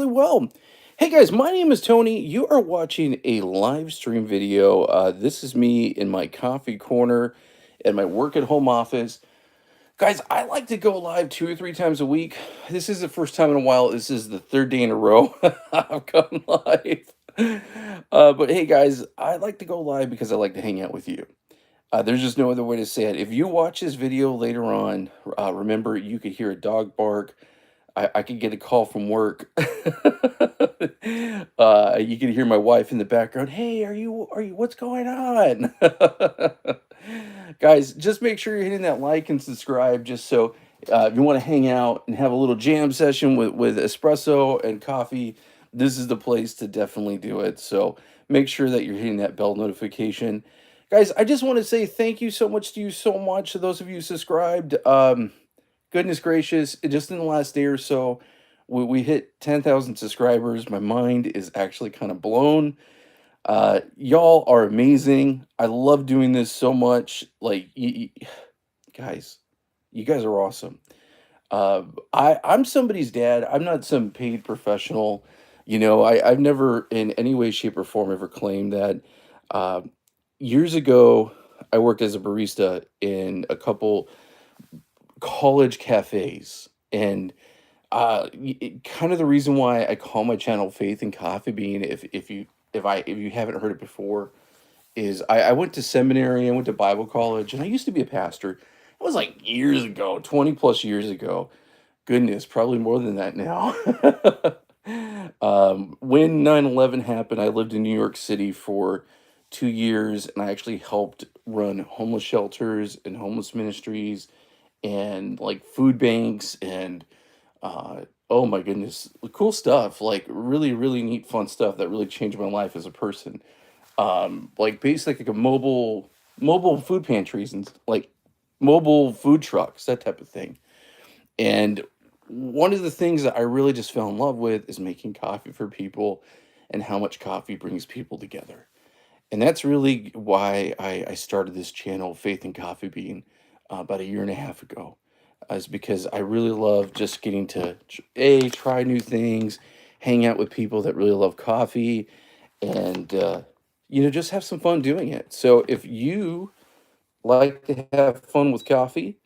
really well. Hey guys, my name is Tony. You are watching a live stream video. This is me in my coffee corner at my work at home office. Guys, I like to go live 2 or 3 times a week. This is the first time in a while. This is the third day in a row I've gone live. But hey guys, I like to go live because I like to hang out with you. There's just no other way to say it. If you watch this video later on, remember you could hear a dog bark. I could get a call from work. You can hear my wife in the background. Hey, are you, what's going on? Guys, just make sure you're hitting that like and subscribe just so if you want to hang out and have a little jam session with espresso and coffee, this is the place to definitely do it. So make sure that you're hitting that bell notification. Guys, I just want to say thank you so much to you so much to those of you who subscribed. Goodness gracious, just in the last day or so, we hit 10,000 subscribers. My mind is actually kind of blown. Y'all are amazing. I love doing this so much. Like, guys, you guys are awesome. I'm somebody's dad. I'm not some paid professional. I've never in any way, shape, or form ever claimed that. Uh, Years ago, I worked as a barista in a couple college cafes, and kind of the reason why I call my channel Faith and Coffee Bean, if you haven't heard it before, is I went to seminary, I went to Bible college, and I used to be a pastor. It was like years ago, 20 plus years ago. Goodness, probably more than that now. When 9/11 happened, I lived in New York City for 2 years, and I actually helped run homeless shelters and homeless ministries and like food banks and oh my goodness, cool stuff, like really really neat fun stuff that really changed my life as a person. Like basically like a mobile food pantries and like mobile food trucks, that type of thing. And one of the things that I really just fell in love with is making coffee for people and how much coffee brings people together. And that's really why I started this channel, Faith and Coffee Bean, about a year and a half ago. Is because I really love just getting to try new things, hang out with people that really love coffee, and just have some fun doing it. So if you like to have fun with coffee,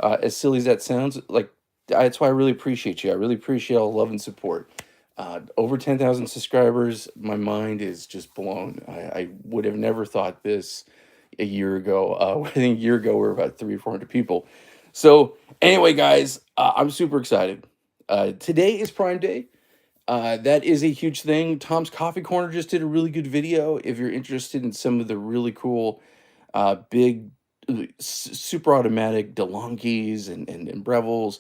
as silly as that sounds, like that's why I really appreciate you. I really appreciate all the love and support. Over 10,000 subscribers. My mind is just blown. I would have never thought this a year ago. I think a year ago we were about 300 or 400 people. So anyway, guys, I'm super excited. Today is Prime Day. That is a huge thing. Tom's Coffee Corner just did a really good video. If you're interested in some of the really cool, big, super automatic DeLonghi's and Breville's,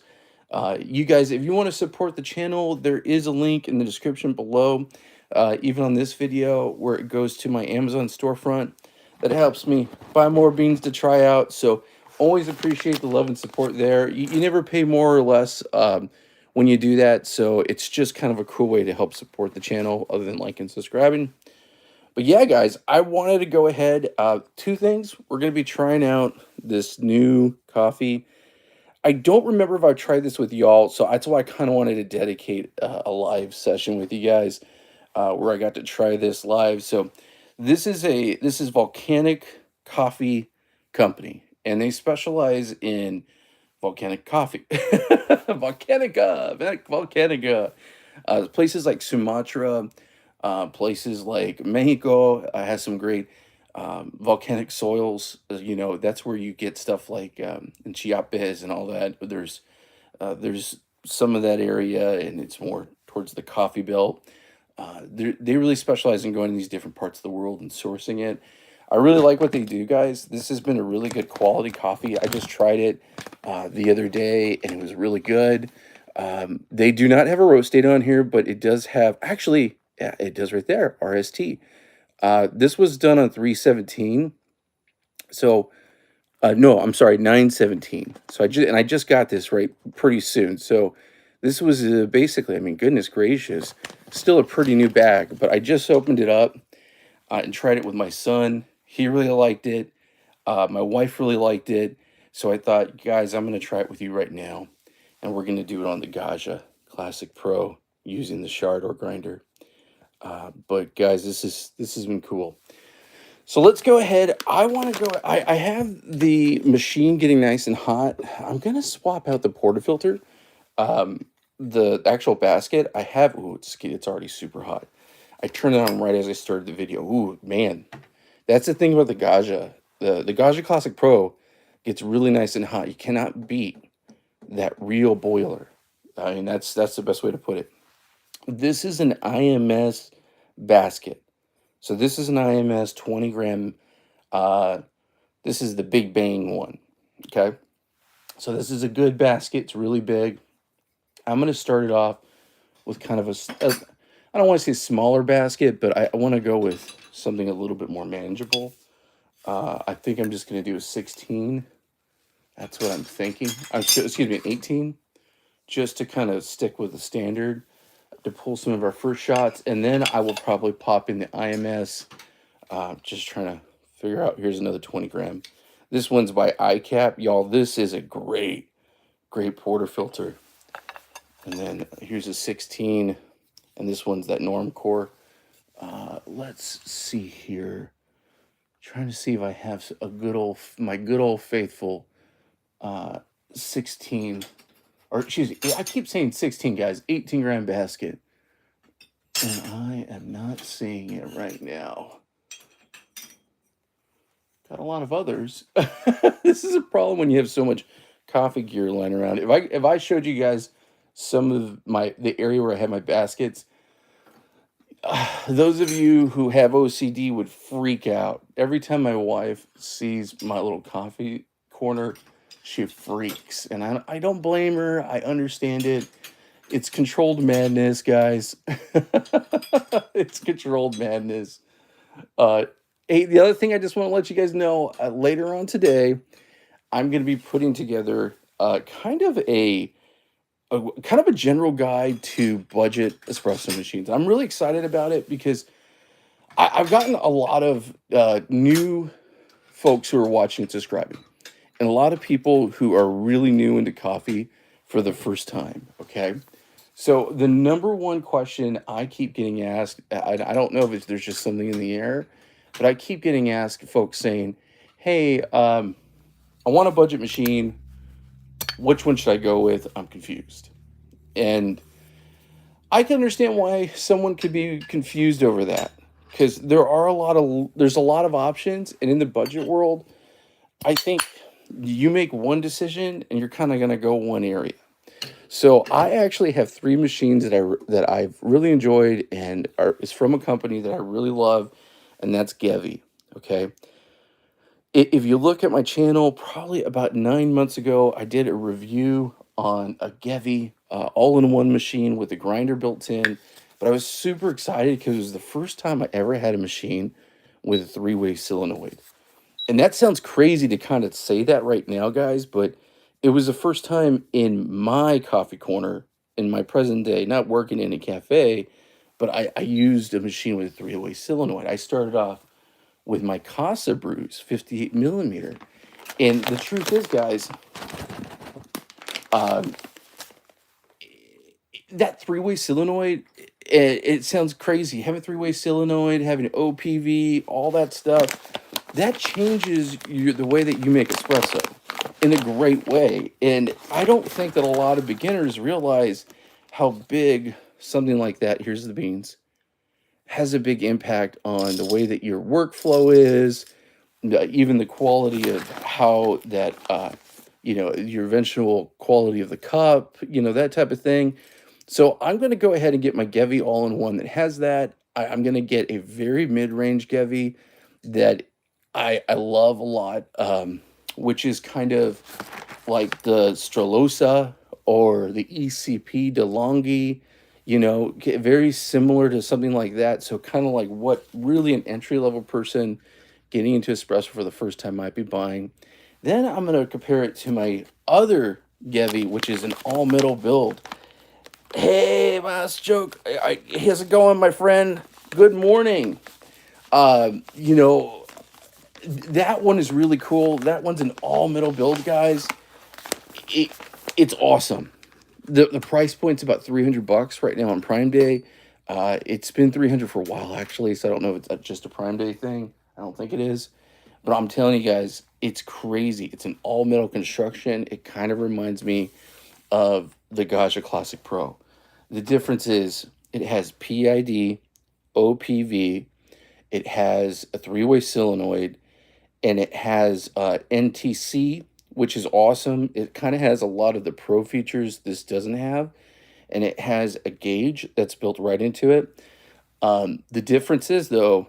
you guys, if you want to support the channel, there is a link in the description below, even on this video, where it goes to my Amazon storefront. That helps me buy more beans to try out. So always appreciate the love and support there. You never pay more or less when you do that. So it's just kind of a cool way to help support the channel other than liking and subscribing. But yeah, guys, I wanted to go ahead. Two things. We're going to be trying out this new coffee. I don't remember if I tried this with y'all, so that's why I kind of wanted to dedicate a live session with you guys, where I got to try this live. So this is Volcanic Coffee Company, and they specialize in volcanic coffee. Volcanica. Places like Sumatra, places like Mexico has some great volcanic soils. That's where you get stuff like in Chiapas and all that. There's some of that area, and it's more towards the coffee belt. They really specialize in going to these different parts of the world and sourcing it. I really like what they do, guys. This has been a really good quality coffee. I just tried it the other day, and it was really good. They do not have a roast date on here, but it does have, actually, yeah, it does right there, RST. This was done on 317. So, no, I'm sorry, 917. So I just got this right pretty soon. So this was basically, I mean, goodness gracious, still a pretty new bag, but I just opened it up and tried it with my son. He really liked it. My wife really liked it. So I thought, guys, I'm going to try it with you right now. And we're going to do it on the Gaggia Classic Pro using the SHARDOR grinder. But guys, this has been cool. So let's go ahead. I want to go. I have the machine getting nice and hot. I'm gonna swap out the portafilter. The actual basket I have. Ooh, it's already super hot. I turned it on right as I started the video. Ooh, man, that's the thing about the Gaggia. The Gaggia Classic Pro gets really nice and hot. You cannot beat that real boiler. I mean, that's the best way to put it. This is an IMS basket. So this is an IMS 20 gram. Uh, this is the Big Bang one. Okay. So this is a good basket. It's really big. I'm going to start it off with kind of I don't want to say smaller basket, but I want to go with something a little bit more manageable. I think I'm just going to do a 16. That's what I'm thinking. Excuse me, 18, just to kind of stick with the standard to pull some of our first shots. And then I will probably pop in the IMS, just trying to figure out. Here's another 20 gram. This one's by ICAP. Y'all, this is a great portafilter. And then here's a 16, and this one's that Normcore. Let's see here. Trying to see if I have my good old faithful 16, or excuse me, I keep saying 16, guys, 18 gram basket. And I am not seeing it right now. Got a lot of others. This is a problem when you have so much coffee gear lying around. If I showed you guys some of the area where I have my baskets, those of you who have OCD would freak out. Every time my wife sees my little coffee corner, she freaks. And I don't blame her. I understand it. It's controlled madness, guys. It's controlled madness. Hey, the other thing I just want to let you guys know, later on today, I'm going to be putting together kind of a general guide to budget espresso machines. I'm really excited about it because I've gotten a lot of new folks who are watching and subscribing, and a lot of people who are really new into coffee for the first time. Okay. So the number one question I keep getting asked, I don't know if there's just something in the air, but I keep getting asked, folks saying, hey, I want a budget machine. Which one should I go with? I'm confused. And I can understand why someone could be confused over that, because there's a lot of options, and in the budget world, I think you make one decision and you're kind of going to go one area. So I actually have three machines that I've really enjoyed, and is from a company that I really love, and that's Gevi. Okay. If you look at my channel, probably about 9 months ago, I did a review on a Gevi all-in-one machine with a grinder built in. But I was super excited because it was the first time I ever had a machine with a three-way solenoid. And that sounds crazy to kind of say that right now, guys, but it was the first time in my coffee corner in my present day, not working in a cafe, but I used a machine with a three-way solenoid. I started off with my Casa brews, 58 millimeter. And the truth is, guys, that three-way solenoid, it sounds crazy. Having three-way solenoid, having OPV, all that stuff, that changes the way that you make espresso in a great way. And I don't think that a lot of beginners realize how big something like that, here's the beans, has a big impact on the way that your workflow is, even the quality of how that, your eventual quality of the cup, that type of thing. So I'm going to go ahead and get my Gevi all-in-one that has that. I'm going to get a very mid-range Gevi that I love a lot, which is kind of like the Stralosa or the ECP DeLonghi, very similar to something like that. So kind of like what really an entry-level person getting into espresso for the first time might be buying. Then I'm going to compare it to my other Gevi, which is an all-metal build. Hey, last joke. How's it going, my friend? Good morning. That one is really cool. That one's an all-metal build, guys. It's awesome. The price point's about 300 bucks right now on Prime Day. It's been 300 for a while actually, so I don't know if it's just a Prime Day thing. I don't think it is. But I'm telling you guys, it's crazy. It's an all metal construction. It kind of reminds me of the Gaggia Classic Pro. The difference is it has PID, OPV, it has a three-way solenoid, and it has NTC, which is awesome. It kind of has a lot of the pro features this doesn't have, and it has a gauge that's built right into it. The difference is though,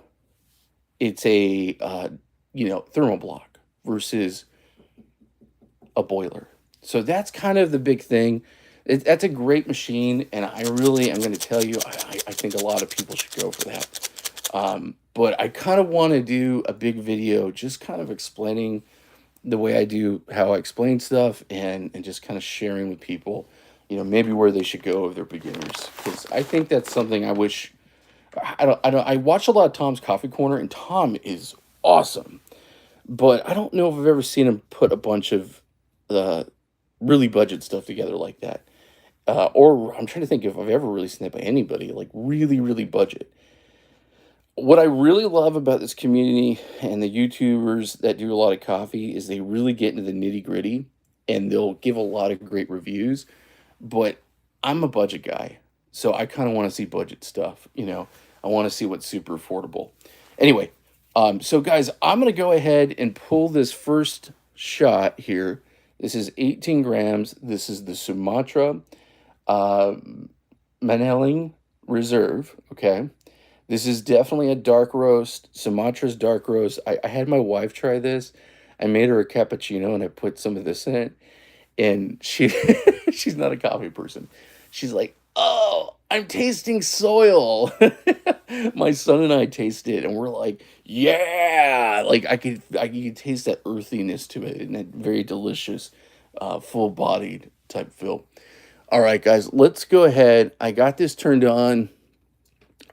it's a thermal block versus a boiler. So that's kind of the big thing. That's a great machine, and I really am going to tell you, I think a lot of people should go for that. But I kind of want to do a big video just kind of explaining the way I do, how I explain stuff, and just kind of sharing with people, maybe where they should go if they're beginners. Because I think that's something I wish, I watch a lot of Tom's Coffee Corner, and Tom is awesome. But I don't know if I've ever seen him put a bunch of really budget stuff together like that. Or I'm trying to think if I've ever really seen that by anybody, like really, really budget. What I really love about this community and the YouTubers that do a lot of coffee is they really get into the nitty gritty and they'll give a lot of great reviews. But I'm a budget guy, so I kind of want to see budget stuff. I want to see what's super affordable. Anyway, so guys, I'm going to go ahead and pull this first shot here. This is 18 grams. This is the Sumatra Mandheling Reserve, okay? This is definitely a dark roast. Sumatra's dark roast. I had my wife try this. I made her a cappuccino and I put some of this in it. And she's not a coffee person. She's like, "Oh, I'm tasting soil." My son and I tasted it and we're like, "Yeah!" Like I could taste that earthiness to it and that very delicious, full-bodied type feel. All right, guys, let's go ahead. I got this turned on.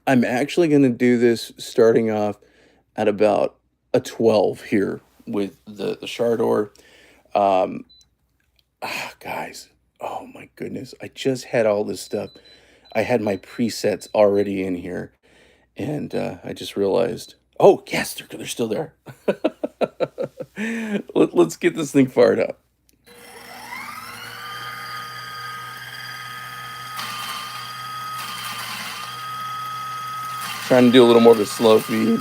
I'm actually going to do this starting off at about a 12 here with the SHARDOR. Guys, oh my goodness. I just had all this stuff. I had my presets already in here, and I just realized, oh, yes, they're still there. Let's get this thing fired up. Trying to do a little more of a slow feed.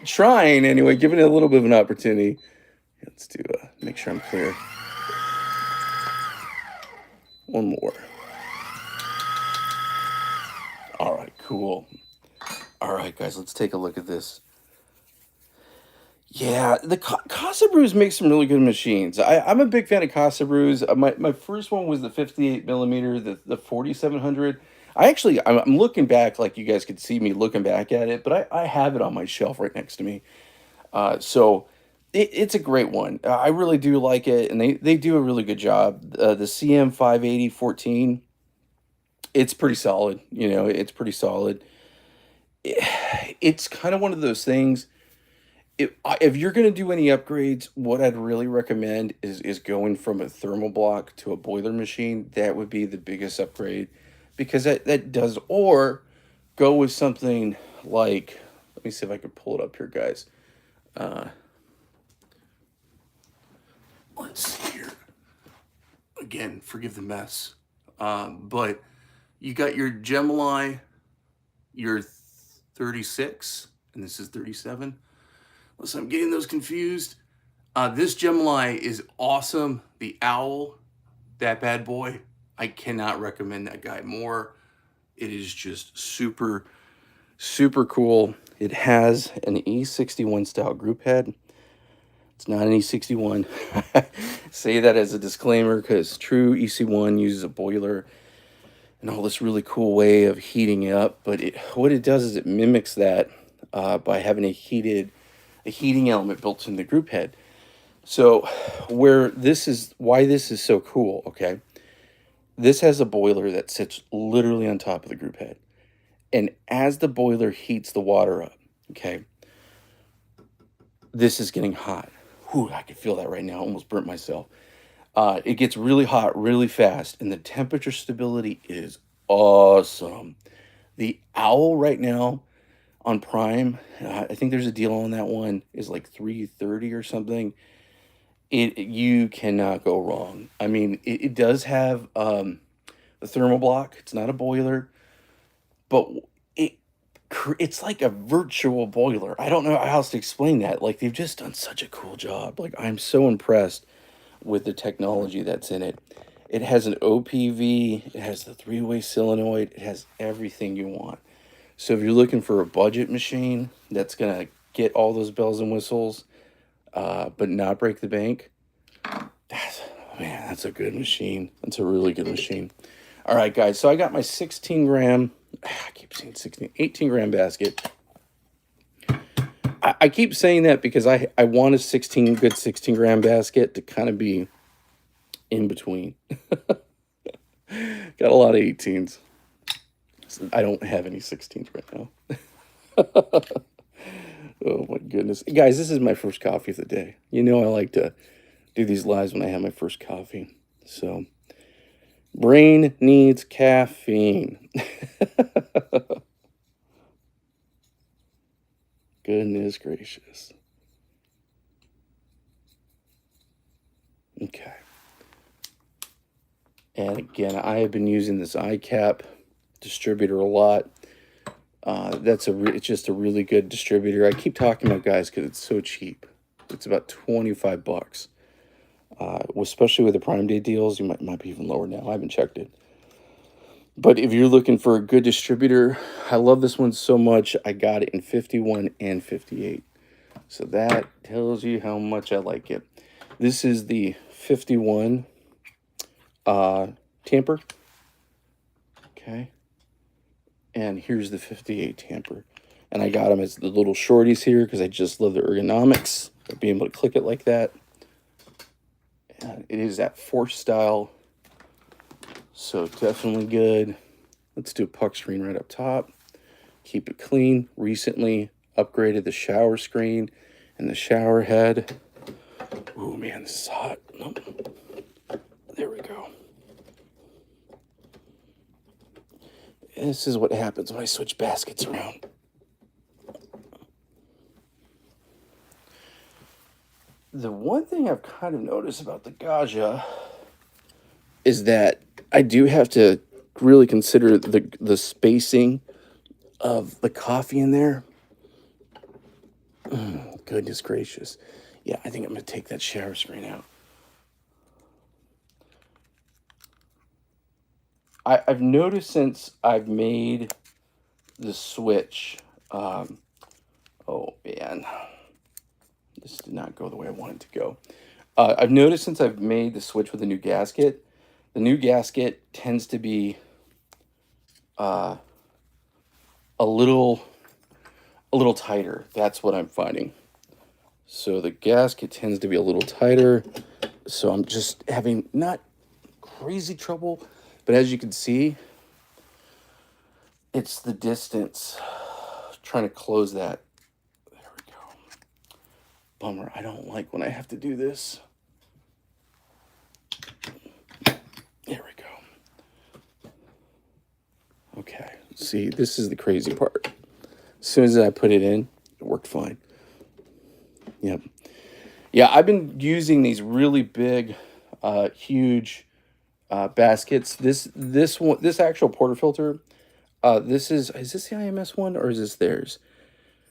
Trying anyway, giving it a little bit of an opportunity. Let's do make sure I'm clear. One more. All right, cool. All right, guys, let's take a look at this. Yeah, the Casa Brews make some really good machines. I'm a big fan of Casa Brews. My first one was the 58 millimeter, the 4700. I'm looking back, like you guys could see me looking back at it, but I have it on my shelf right next to me. So it's a great one. I really do like it, and they do a really good job. The CM 580 14, it's pretty solid. It's pretty solid. It's kind of one of those things. If you're going to do any upgrades, what I'd really recommend is going from a thermal block to a boiler machine. That would be the biggest upgrade, because that does, or go with something like, let me see if I can pull it up here, guys. Let's see here. Again, forgive the mess. But you got your Gemilai, your 36, and this is 37. Listen, I'm getting those confused. This Gemilai is awesome. The Owl, that bad boy, I cannot recommend that guy more. It is just super, super cool. It has an E61 style group head. It's not an E61. Say that as a disclaimer, because true EC1 uses a boiler and all this really cool way of heating it up. But what it does is it mimics that by having a heating element built in the group head. So why this is so cool, okay? This has a boiler that sits literally on top of the group head. And as the boiler heats the water up, okay, this is getting hot. Whew, I can feel that right now. I almost burnt myself. It gets really hot really fast, and the temperature stability is awesome. The Owl right now on Prime, I think there's a deal on that one, is like 330 or something. You cannot go wrong. I mean, it does have the thermal block. It's not a boiler, but it it's like a virtual boiler. I don't know how else to explain that. Like, they've just done such a cool job. Like, I'm so impressed with the technology that's in it. It has an OPV, it has the three-way solenoid, it has everything you want. So if you're looking for a budget machine that's gonna get all those bells and whistles, but not break the bank, that's a good machine. That's a really good machine. All right, guys, so I got my 16 gram, I keep saying 16, 18 gram basket. I keep saying that because I want a good 16 gram basket to kind of be in between. Got a lot of 18s. I don't have any 16s right now. Oh my goodness. Guys, this is my first coffee of the day. You know I like to do these lives when I have my first coffee. So, brain needs caffeine. Goodness gracious. Okay. And again, I have been using this iCap distributor a lot. It's just a really good distributor. I keep talking about, guys, because it's so cheap. It's about 25 bucks. Especially with the Prime Day deals, you might be even lower now. I haven't checked it. But if you're looking for a good distributor, I love this one so much. I got it in 51 and 58. So that tells you how much I like it. This is the 51 tamper. Okay. And here's the 58 tamper. And I got them as the little shorties here because I just love the ergonomics of being able to click it like that. And it is that force style. So definitely good. Let's do a puck screen right up top. Keep it clean. Recently upgraded the shower screen and the shower head. Oh man, this is hot. Nope. There we go. This is what happens when I switch baskets around. The one thing I've kind of noticed about the Gaggia is that I do have to really consider the spacing of the coffee in there. Goodness gracious. Yeah, I think I'm going to take that shower screen out. I've noticed since I've made the switch, oh man, this did not go the way I wanted to go. I've noticed since I've made the switch with the new gasket tends to be a little tighter. That's what I'm finding. So the gasket tends to be a little tighter. So I'm just having not crazy trouble, but as you can see, it's the distance. Trying to close that. There we go. Bummer. I don't like when I have to do this. There we go. Okay. See, this is the crazy part. As soon as I put it in, it worked fine. Yep. Yeah, I've been using these really big, huge baskets. This actual portafilter, this is this the IMS one or is this theirs?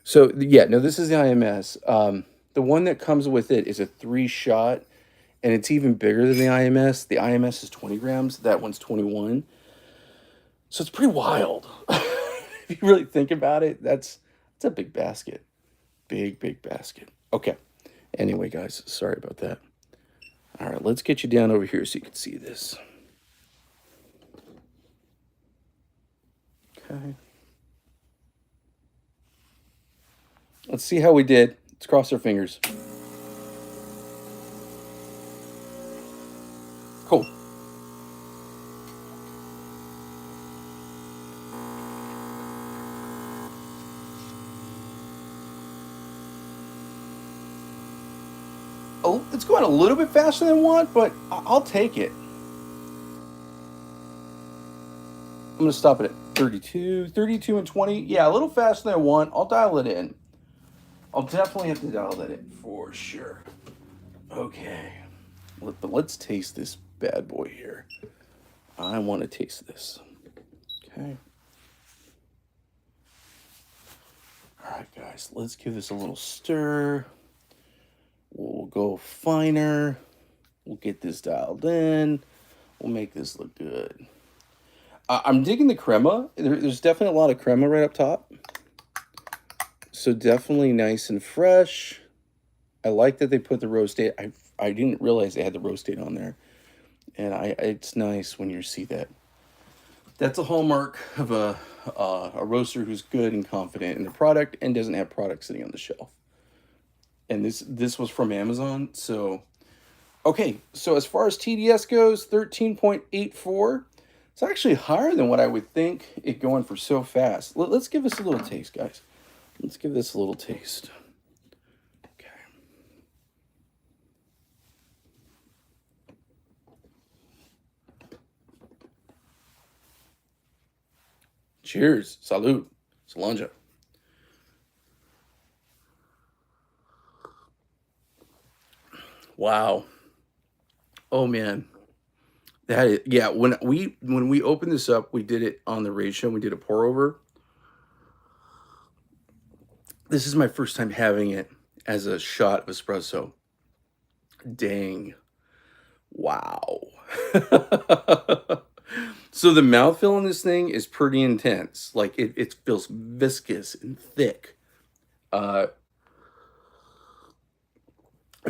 So yeah, no, this is the IMS. The one that comes with it is a 3-shot, and it's even bigger than the IMS. The IMS is 20 grams. That one's 21. So it's pretty wild. If you really think about it, that's a big basket. Big basket. Okay. Anyway, guys, sorry about that. All right, let's get you down over here so you can see this. Okay. Let's see how we did. Let's cross our fingers. Cool. it's going a little bit faster than I want, but I'll take it. I'm going to stop it at 32 and 20. Yeah, a little faster than I want. I'll dial it in. I'll definitely have to dial that in for sure. Okay. But let's taste this bad boy here. I want to taste this. Okay. All right, guys. Let's give this a little stir. We'll go finer. We'll get this dialed in. We'll make this look good. I'm digging the crema. There's definitely a lot of crema right up top. So definitely nice and fresh. I like that they put the roast date. I didn't realize they had the roast date on there. And it's nice when you see that. That's a hallmark of a roaster who's good and confident in the product and doesn't have product sitting on the shelf. And this was from Amazon. So, okay. So as far as TDS goes, 13.84. It's actually higher than what I would think it going for so fast. Let's give this a little taste, guys. Let's give this a little taste. Okay. Cheers. Salud. Salanja. Wow. Oh man. That is, yeah, when we opened this up, we did it on the ratio. We did a pour over. This is my first time having it as a shot of espresso. Dang. Wow. So the mouthfeel in this thing is pretty intense. Like it feels viscous and thick. If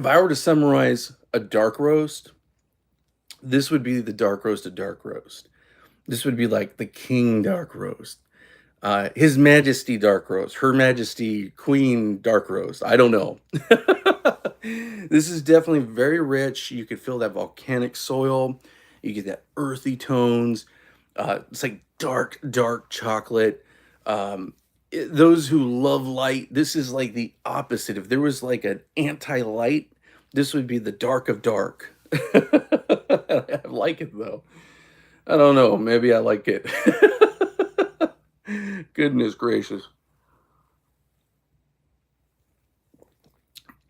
I were to summarize a dark roast, this would be the dark roast of dark roast. This would be like the king dark roast. His Majesty dark roast. Her Majesty Queen dark roast. I don't know. This is definitely very rich. You could feel that volcanic soil. You get that earthy tones. It's like dark, dark chocolate. Those who love light, this is like the opposite. If there was like an anti-light, this would be the dark of dark. I like it though. I don't know. Maybe I like it. Goodness gracious.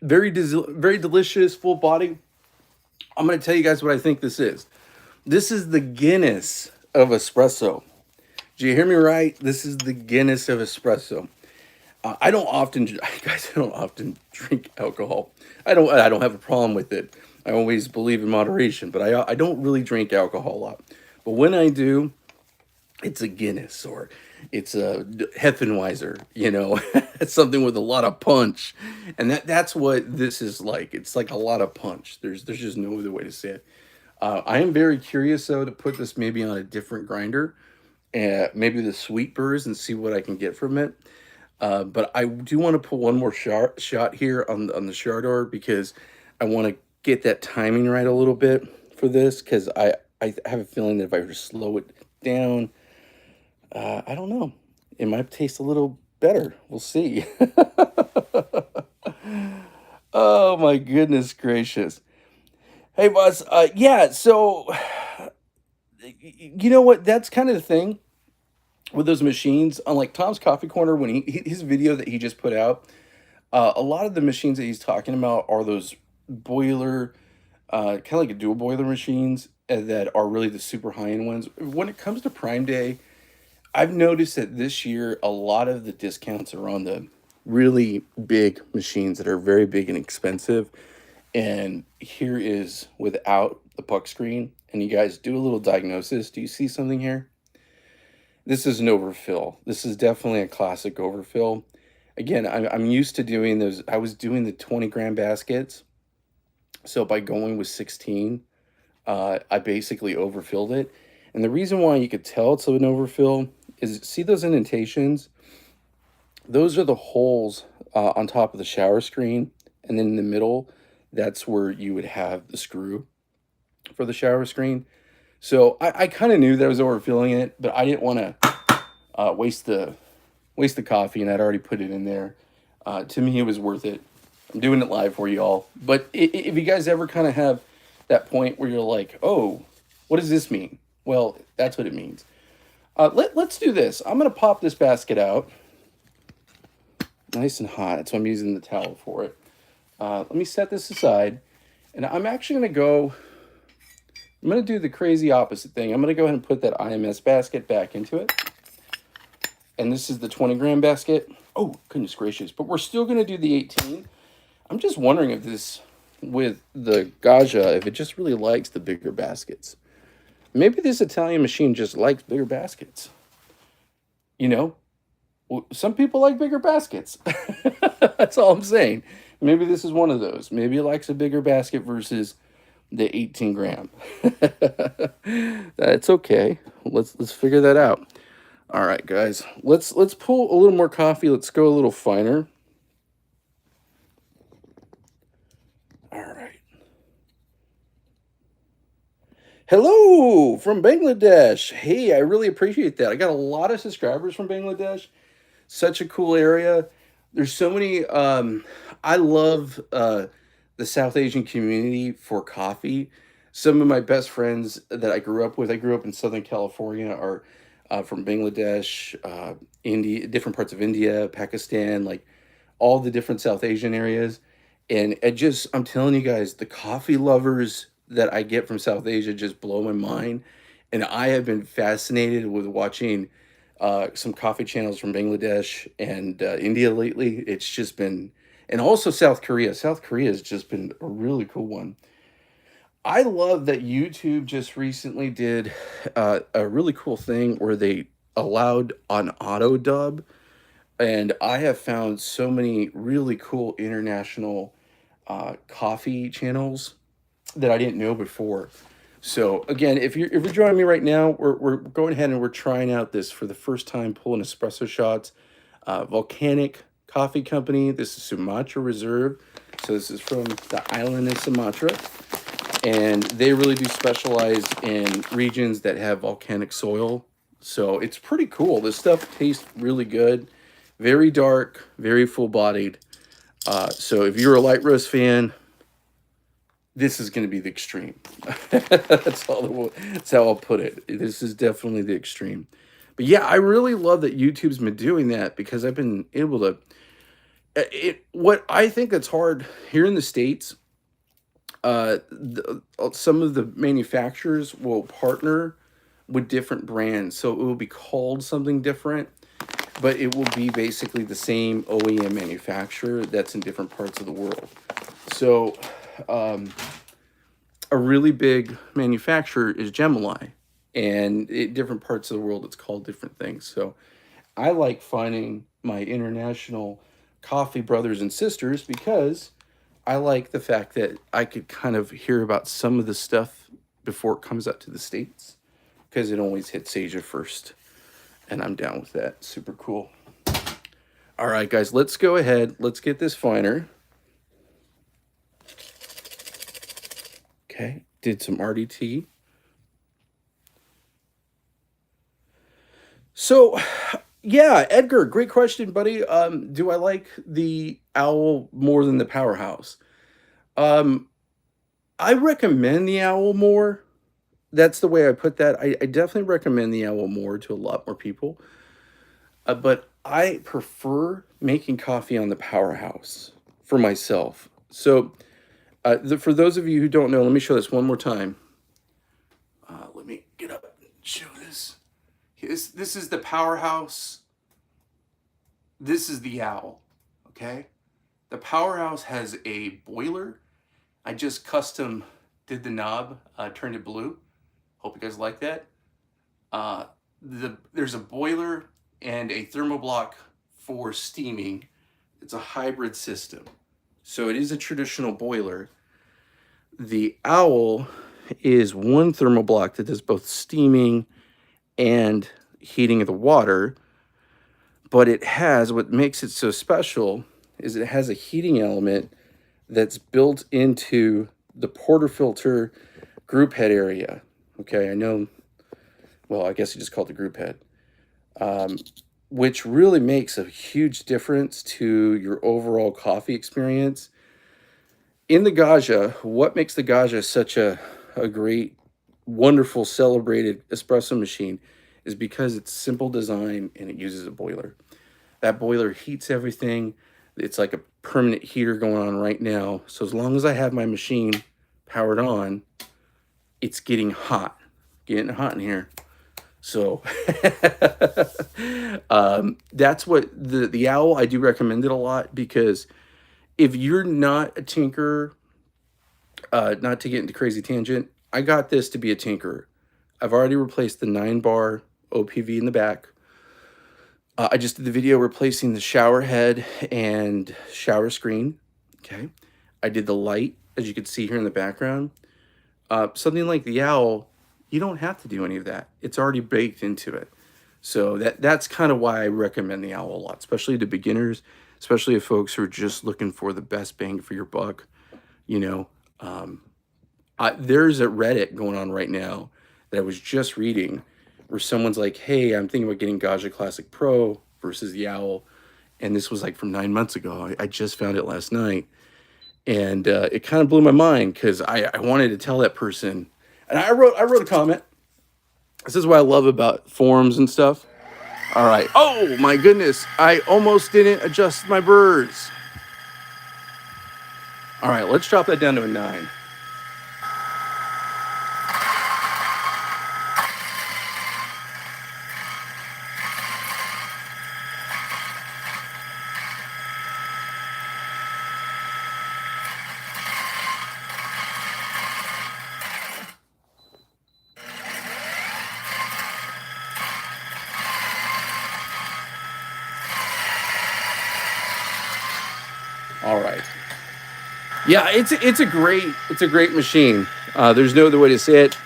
Very delicious, full body. I'm going to tell you guys what I think this is. This is the Guinness of espresso. Did you hear me right? This is the Guinness of espresso. I don't often, guys, I don't often drink alcohol. I don't have a problem with it. I always believe in moderation, but I don't really drink alcohol a lot. But when I do, it's a Guinness or it's a Heffenweiser, you know. It's something with a lot of punch. And that's what this is like. It's like a lot of punch. There's just no other way to say it. I am very curious, though, to put this maybe on a different grinder. Maybe the sweet burrs and see what I can get from it. But I do want to put one more shot here on the Chardor because I want to get that timing right a little bit for this because I have a feeling that if I were to slow it down, I don't know, it might taste a little better. We'll see. Oh my goodness gracious. Hey boss, yeah, so you know what? That's kind of the thing with those machines. Unlike Tom's Coffee Corner, when his video that he just put out, a lot of the machines that he's talking about are those boiler, kind of like a dual boiler machines that are really the super high-end ones. When it comes to Prime Day, I've noticed that this year, a lot of the discounts are on the really big machines that are very big and expensive. And here is without the puck screen. And you guys do a little diagnosis. Do you see something here? This is an overfill. This is definitely a classic overfill. Again, I'm used to doing those. I was doing the 20-gram baskets. So by going with 16, I basically overfilled it. And the reason why you could tell it's an overfill is, see those indentations? Those are the holes on top of the shower screen. And then in the middle, that's where you would have the screw for the shower screen. So I kind of knew that I was overfilling it, but I didn't want to waste the coffee, and I'd already put it in there. To me, it was worth it. I'm doing it live for y'all. But if you guys ever kind of have that point where you're like, oh, what does this mean? Well, that's what it means. Let's do this. I'm going to pop this basket out. Nice and hot. So I'm using the towel for it. Let me set this aside. And I'm actually going to go... I'm going to do the crazy opposite thing. I'm going to go ahead and put that IMS basket back into it. And this is the 20 gram basket. Oh, goodness gracious. But we're still going to do the 18. I'm just wondering if this, with the Gaggia, if it just really likes the bigger baskets. Maybe this Italian machine just likes bigger baskets. You know, some people like bigger baskets. That's all I'm saying. Maybe this is one of those. Maybe it likes a bigger basket versus the 18 gram. That's okay. Let's figure that out. All right, guys. Let's pull a little more coffee. Let's go a little finer. All right. Hello from Bangladesh. Hey, I really appreciate that. I got a lot of subscribers from Bangladesh. Such a cool area. There's so many. I love the South Asian community for coffee. Some of my best friends that I grew up with, I grew up in Southern California, are from Bangladesh, India, different parts of India, Pakistan, like all the different South Asian areas. And I'm telling you guys, the coffee lovers that I get from South Asia just blow my mind. And I have been fascinated with watching some coffee channels from Bangladesh and India lately. It's just been, and also South Korea. South Korea has just been a really cool one. I love that YouTube just recently did a really cool thing where they allowed an auto dub. And I have found so many really cool international coffee channels that I didn't know before. So again, if you're joining me right now, we're going ahead and we're trying out this for the first time, pulling espresso shots. Volcanic Coffee Company. This is Sumatra Reserve. So this is from the island of Sumatra. And they really do specialize in regions that have volcanic soil. So it's pretty cool. This stuff tastes really good. Very dark, very full-bodied. So if you're a light roast fan, this is going to be the extreme. That's how I'll put it. This is definitely the extreme. But yeah, I really love that YouTube's been doing that because I've been able to... what I think that's hard here in the States, some of the manufacturers will partner with different brands. So it will be called something different, but it will be basically the same OEM manufacturer that's in different parts of the world. So a really big manufacturer is Gemilai, and in different parts of the world it's called different things. So I like finding my international coffee brothers and sisters because I like the fact that I could kind of hear about some of the stuff before it comes out to the States, because it always hits Asia first, and I'm down with that. Super cool. All right, guys, let's go ahead. Let's get this finer. Okay, did some RDT. So, yeah, Edgar, great question, buddy. Do I like the Owl more than the Powerhouse? I recommend the Owl more. That's the way I put that. I definitely recommend the Owl more to a lot more people. But I prefer making coffee on the Powerhouse for myself. So, for those of you who don't know, let me show this one more time. Let me get up and show this. This is the Powerhouse. This is the Owl, okay? The Powerhouse has a boiler. I just custom did the knob, turned it blue. Hope you guys like that. There's a boiler and a thermoblock for steaming. It's a hybrid system. So it is a traditional boiler. The Owl is one thermoblock that does both steaming and heating of the water. But it has, what makes it so special is it has a heating element that's built into the portafilter group head area. Okay, I know, well, I guess you just call it the group head. Which really makes a huge difference to your overall coffee experience. In the Gaggia, what makes the Gaggia such a great, wonderful, celebrated espresso machine is because it's simple design and it uses a boiler. That boiler heats everything. It's like a permanent heater going on right now. So as long as I have my machine powered on, it's getting hot. Getting hot in here. So that's what the Owl, I do recommend it a lot, because if you're not a tinkerer, not to get into crazy tangent, I got this to be a tinkerer. I've already replaced the 9-bar OPV in the back. I just did the video replacing the shower head and shower screen. Okay. I did the light, as you can see here in the background. Something like the Owl, you don't have to do any of that. It's already baked into it. So that's kind of why I recommend the Owl a lot, especially to beginners, especially if folks who are just looking for the best bang for your buck. You know, there's a Reddit going on right now that I was just reading where someone's like, hey, I'm thinking about getting Gaggia Classic Pro versus the Owl. And this was like from 9 months ago. I just found it last night. And it kind of blew my mind because I wanted to tell that person. And I wrote a comment. This is what I love about forums and stuff. All right. Oh, my goodness. I almost didn't adjust my burrs. All right. Let's drop that down to a 9. All right. Yeah, it's a great machine. There's no other way to say it.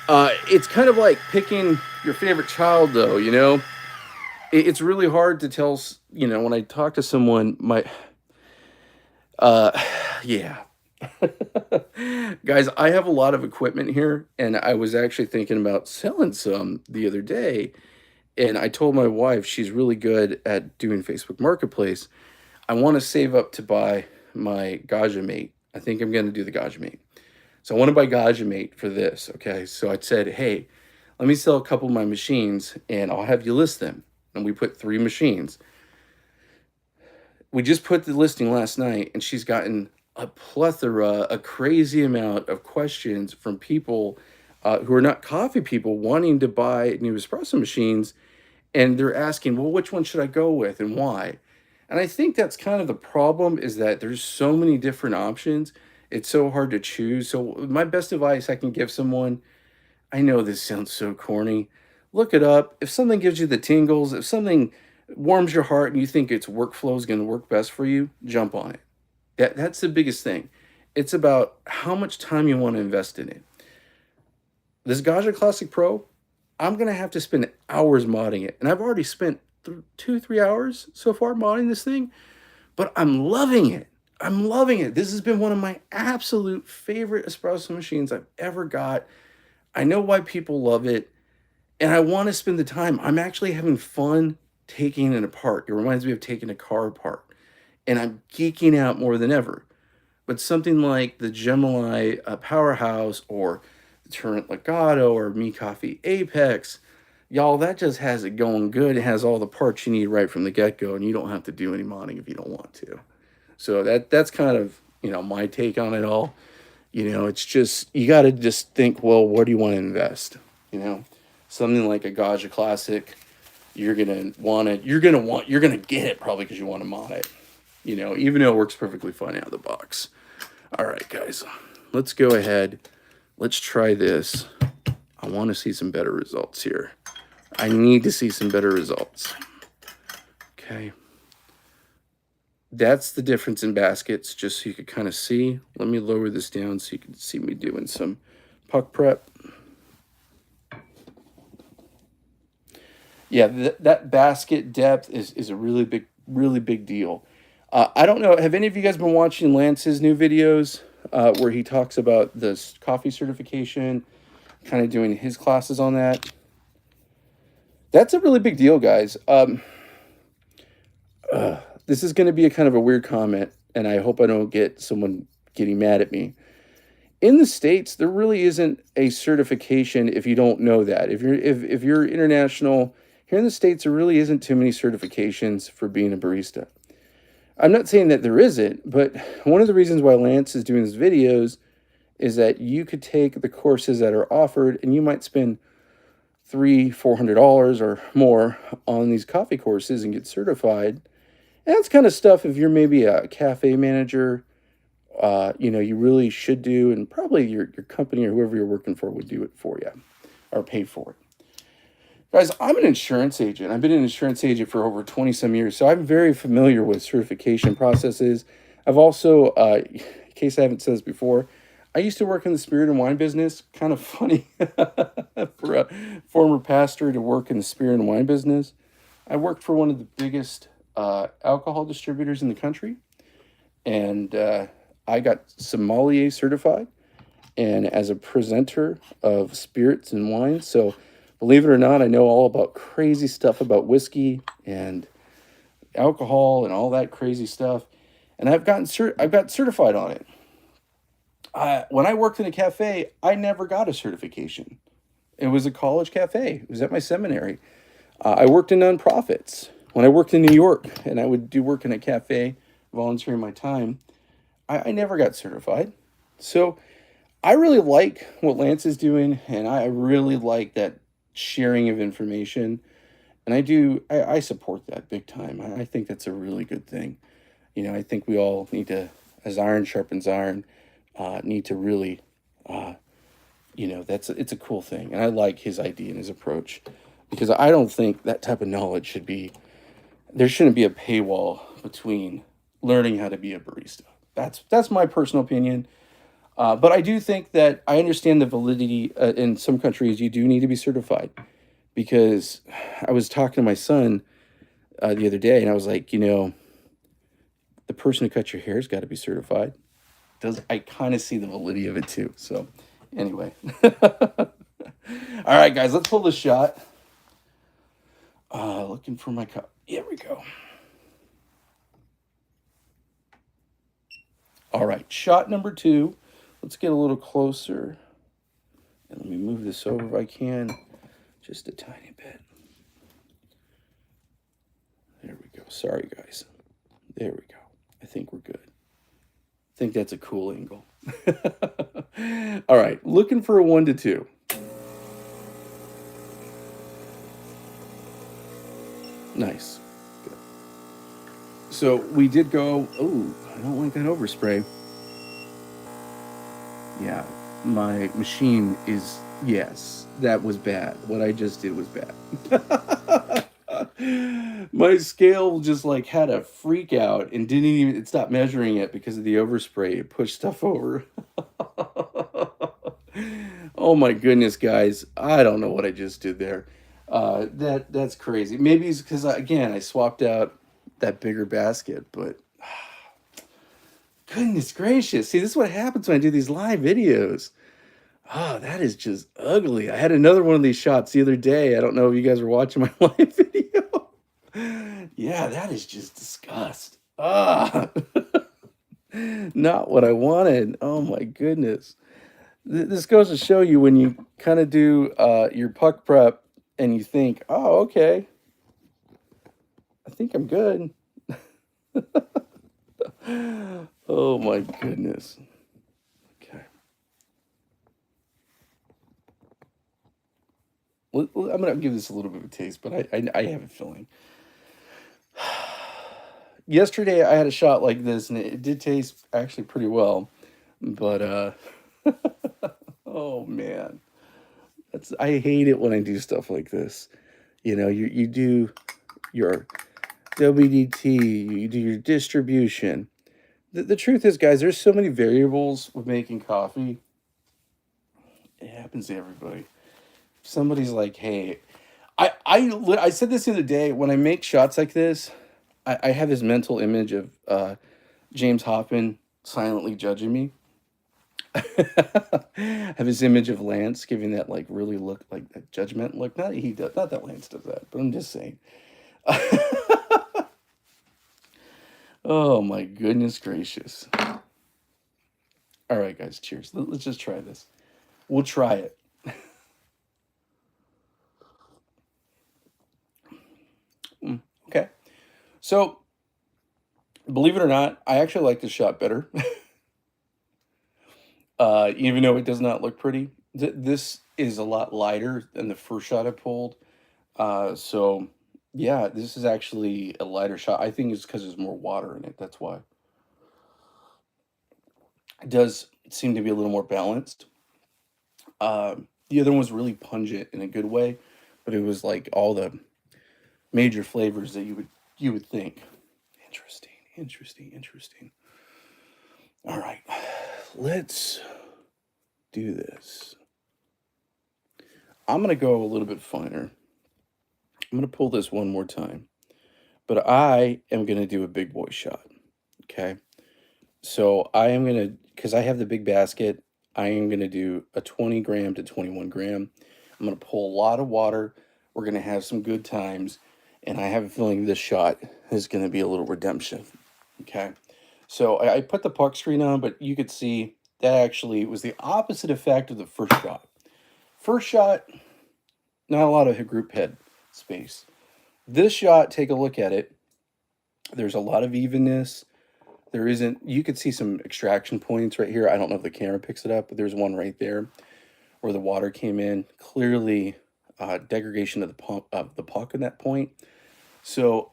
It's kind of like picking your favorite child, though. You know, it's really hard to tell. You know, when I talk to someone, yeah, guys, I have a lot of equipment here, and I was actually thinking about selling some the other day. And I told my wife, she's really good at doing Facebook Marketplace. I want to save up to buy my Gaggia Mate. I think I'm going to do the Gaggia Mate. So I want to buy Gaggia Mate for this, okay? So I said, hey, let me sell a couple of my machines, and I'll have you list them. And we put 3 machines. We just put the listing last night, and she's gotten a plethora, a crazy amount of questions from people who are not coffee people wanting to buy new espresso machines. And they're asking, well, which one should I go with and why? And I think that's kind of the problem, is that there's so many different options. It's so hard to choose. So my best advice I can give someone, I know this sounds so corny, look it up. If something gives you the tingles, if something warms your heart and you think its workflow is going to work best for you, jump on it. That's the biggest thing. It's about how much time you want to invest in it. This Gaggia Classic Pro, I'm going to have to spend hours modding it. And I've already spent 2-3 hours so far modding this thing, but I'm loving it. I'm loving it. This has been one of my absolute favorite espresso machines I've ever got. I know why people love it, and I want to spend the time. I'm actually having fun taking it apart. It reminds me of taking a car apart, and I'm geeking out more than ever. But something like the Gemilai Powerhouse, or the Torrent Legato, or Me Coffee Apex, y'all, that just has it going good. It has all the parts you need right from the get-go, and you don't have to do any modding if you don't want to. So that's kind of, you know, my take on it all. You know, it's just, you got to just think, well, where do you want to invest? You know, something like a Gaggia Classic, you're going to get it probably because you want to mod it. You know, even though it works perfectly fine out of the box. All right, guys, let's go ahead. Let's try this. I want to see some better results here. I need to see some better results. Okay. That's the difference in baskets, just so you could kind of see. Let me lower this down so you can see me doing some puck prep. Yeah, that basket depth is a really big deal. I don't know, have any of you guys been watching Lance's new videos where he talks about this coffee certification, kind of doing his classes on that? That's a really big deal, guys. This is going to be a kind of a weird comment, and I hope I don't get someone getting mad at me. In the States, there really isn't a certification if you don't know that. If you're international, here in the States, there really isn't too many certifications for being a barista. I'm not saying that there isn't, but one of the reasons why Lance is doing these videos is that you could take the courses that are offered and you might spend $300-400 or more on these coffee courses and get certified. And that's kind of stuff if you're maybe a cafe manager, you really should do, and probably your company or whoever you're working for would do it for you or pay for it. Guys, I'm an insurance agent. I've been an insurance agent for over 20 some years, so I'm very familiar with certification processes. I've also, in case I haven't said this before, I used to work in the spirit and wine business. Kind of funny for a former pastor to work in the spirit and wine business. I worked for one of the biggest alcohol distributors in the country, and I got sommelier certified and as a presenter of spirits and wines. So believe it or not, I know all about crazy stuff about whiskey and alcohol and all that crazy stuff. And I've got certified on it. When I worked in a cafe, I never got a certification. It was a college cafe. It was at my seminary. I worked in nonprofits. When I worked in New York and I would do work in a cafe, volunteering my time, I never got certified. So I really like what Lance is doing, and I really like that sharing of information. And I support that big time. I think that's a really good thing. I think we all need to, as iron sharpens iron, need to really, it's a cool thing. And I like his idea and his approach, because I don't think that type of knowledge there shouldn't be a paywall between learning how to be a barista. That's my personal opinion. But I do think that I understand the validity. In some countries, you do need to be certified, because I was talking to my son the other day, and I was like, the person who cuts your hair has got to be certified. I kind of see the validity of it too. So anyway. All right, guys, let's pull the shot. Looking for my cup. Here we go. All right, shot number 2. Let's get a little closer. And let me move this over if I can. Just a tiny bit. There we go. Sorry, guys. There we go. I think we're good. I think that's a cool angle. All right, looking for a 1 to 2. Nice. Good. So we did go, I don't like that overspray. Yeah, my machine is, yes, that was bad. What I just did was bad. My scale just had a freak out and it stopped measuring it because of the overspray. It pushed stuff over. Oh my goodness, guys. I don't know what I just did there. That's crazy. Maybe it's because, again, I swapped out that bigger basket, but goodness gracious. See, this is what happens when I do these live videos. That is just ugly. I had another one of these shots the other day. I don't know if you guys were watching my live video. Yeah, that is just disgust. Not what I wanted. Oh my goodness. This goes to show you when you kind of do your puck prep and you think, oh, okay, I think I'm good. Oh my goodness. Okay. I'm going to give this a little bit of a taste, but I have a feeling. Yesterday I had a shot like this and it did taste actually pretty well, but oh man. I hate it when I do stuff like this. You do your WDT, you do your distribution. The truth is, guys, there's so many variables with making coffee. It happens to everybody. Somebody's like, hey, I said this the other day, when I make shots like this, I have this mental image of James Hoffman silently judging me. I have this image of Lance giving that really look, like that judgment look. Not that Lance does that, but I'm just saying. Oh my goodness gracious. All right, guys, cheers. Let's just try this. We'll try it. Okay. So, believe it or not, I actually like this shot better. Even though it does not look pretty. This is a lot lighter than the first shot I pulled. So, yeah, this is actually a lighter shot. I think it's because there's more water in it. That's why. It does seem to be a little more balanced. The other one was really pungent in a good way, but it was like all the major flavors that you would think. Interesting, interesting, interesting. All right, let's do this. I'm gonna go a little bit finer. I'm gonna pull this one more time, but I am gonna do a big boy shot. Okay, so I am gonna, because I have the big basket. I am gonna do a 20 gram to 21 gram. I'm gonna pull a lot of water. We're gonna have some good times, and I have a feeling this shot is gonna be a little redemption. Okay, so I put the puck screen on, but you could see that actually was the opposite effect of the first shot. First shot, not a lot of group head space. This shot, take a look at it. There's a lot of evenness. There isn't, you could see some extraction points right here. I don't know if the camera picks it up, but there's one right there where the water came in. Clearly, degradation of the puck at that point. So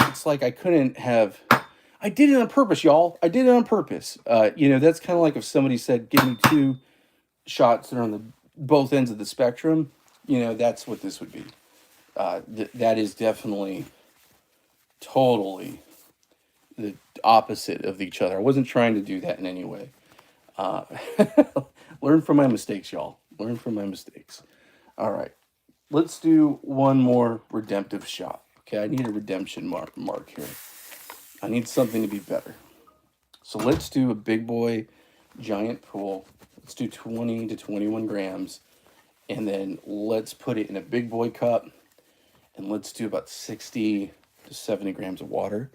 it's like I couldn't have. I did it on purpose, y'all. I did it on purpose. That's kind of like if somebody said, "Give me two shots that are on the both ends of the spectrum." That's what this would be. That is definitely, totally the opposite of each other. I wasn't trying to do that in any way. Uh, learn from my mistakes, y'all. Learn from my mistakes. All right. Let's do one more redemptive shot. Okay, I need a redemption mark here. I need something to be better. So let's do a big boy giant pool. Let's do 20 to 21 grams. And then let's put it in a big boy cup. And let's do about 60 to 70 grams of water.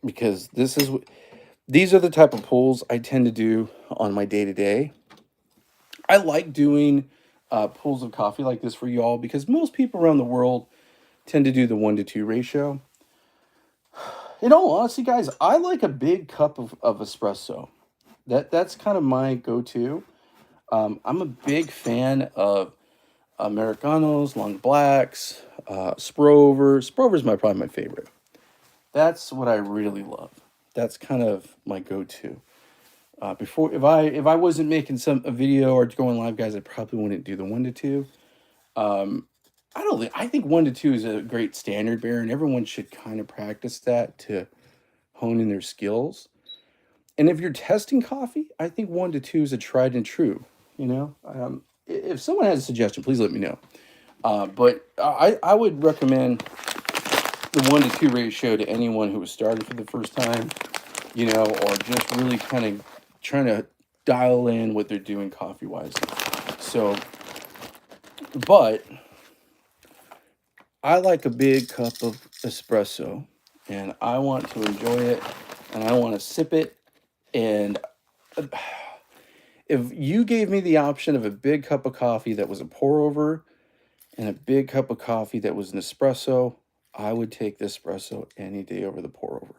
Because these are the type of pulls I tend to do on my day-to-day. I like doing pulls of coffee like this for y'all because most people around the world tend to do the 1-to-2 ratio. In all honesty, guys, I like a big cup of espresso. That's kind of my go-to. I'm a big fan of Americanos, long blacks, Sprover. Sprover's probably my favorite. That's what I really love. That's kind of my go-to. Before, if I wasn't making a video or going live, guys, I probably wouldn't do the 1-to-2. I think 1-to-2 is a great standard bearer, and everyone should kind of practice that to hone in their skills. And if you're testing coffee, I think 1-to-2 is a tried and true. If someone has a suggestion, please let me know. But I would recommend the 1-to-2 ratio to anyone who was starting for the first time, or just really kind of trying to dial in what they're doing coffee wise. So, but I like a big cup of espresso, and I want to enjoy it, and I want to sip it. And if you gave me the option of a big cup of coffee that was a pour over and a big cup of coffee that was an espresso, I would take the espresso any day over the pour over.